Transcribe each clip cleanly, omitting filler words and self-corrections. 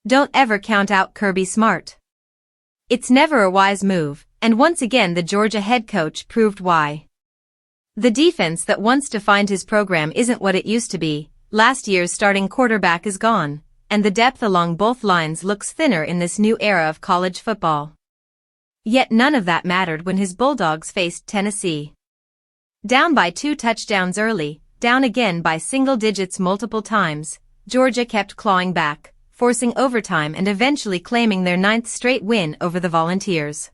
Don't ever count out Kirby Smart. It's never a wise move, and once again the Georgia head coach proved why. The defense that once defined his program isn't what it used to be. Last year's starting quarterback is gone, and the depth along both lines looks thinner in this new era of college football. Yet none of that mattered when his Bulldogs faced Tennessee. Down by 2 touchdowns early, down again by single digits multiple times, Georgia kept clawing back, forcing overtime and eventually claiming their 9th straight win over the Volunteers.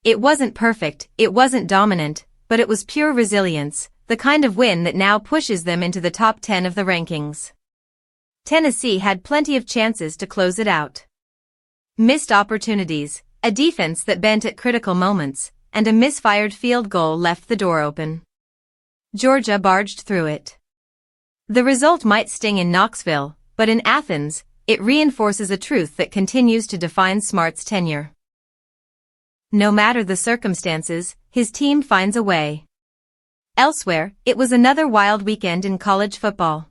It wasn't perfect, it wasn't dominant, but it was pure resilience, the kind of win that now pushes them into the top 10 of the rankings. Tennessee had plenty of chances to close it out. Missed opportunities, a defense that bent at critical moments, and a misfired field goal left the door open. Georgia barged through it. The result might sting in Knoxville, but in Athens, it reinforces a truth that continues to define Smart's tenure. No matter the circumstances, his team finds a way. Elsewhere, it was another wild weekend in college football.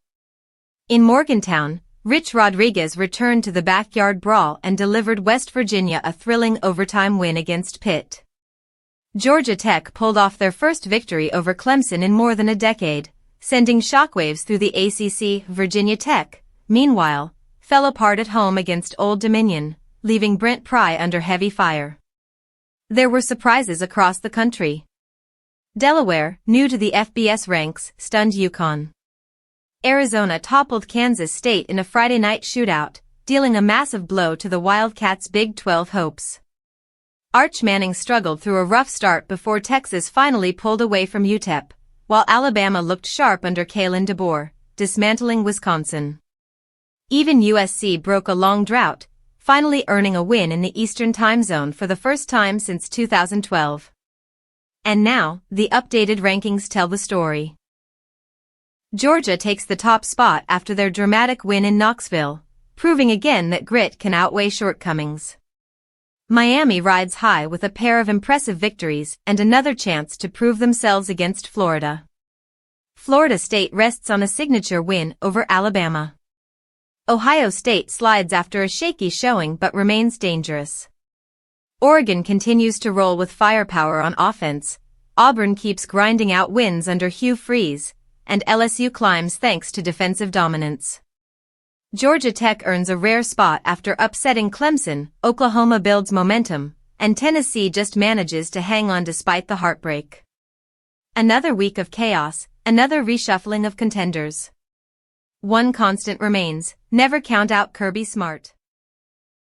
In Morgantown, Rich Rodriguez returned to the Backyard Brawl and delivered West Virginia a thrilling overtime win against Pitt. Georgia Tech pulled off their first victory over Clemson in more than a decade, sending shockwaves through the ACC. Virginia Tech, meanwhile, fell apart at home against Old Dominion, leaving Brent Pry under heavy fire. There were surprises across the country. Delaware, new to the FBS ranks, stunned UConn. Arizona toppled Kansas State in a Friday night shootout, dealing a massive blow to the Wildcats' Big 12 hopes. Arch Manning struggled through a rough start before Texas finally pulled away from UTEP, while Alabama looked sharp under Kalen DeBoer, dismantling Wisconsin. Even USC broke a long drought, finally earning a win in the Eastern Time Zone for the first time since 2012. And now, the updated rankings tell the story. Georgia takes the top spot after their dramatic win in Knoxville, proving again that grit can outweigh shortcomings. Miami rides high with a pair of impressive victories and another chance to prove themselves against Florida. Florida State rests on a signature win over Alabama. Ohio State slides after a shaky showing but remains dangerous. Oregon continues to roll with firepower on offense, Auburn keeps grinding out wins under Hugh Freeze, and LSU climbs thanks to defensive dominance. Georgia Tech earns a rare spot after upsetting Clemson, Oklahoma builds momentum, and Tennessee just manages to hang on despite the heartbreak. Another week of chaos, another reshuffling of contenders. One constant remains, never count out Kirby Smart.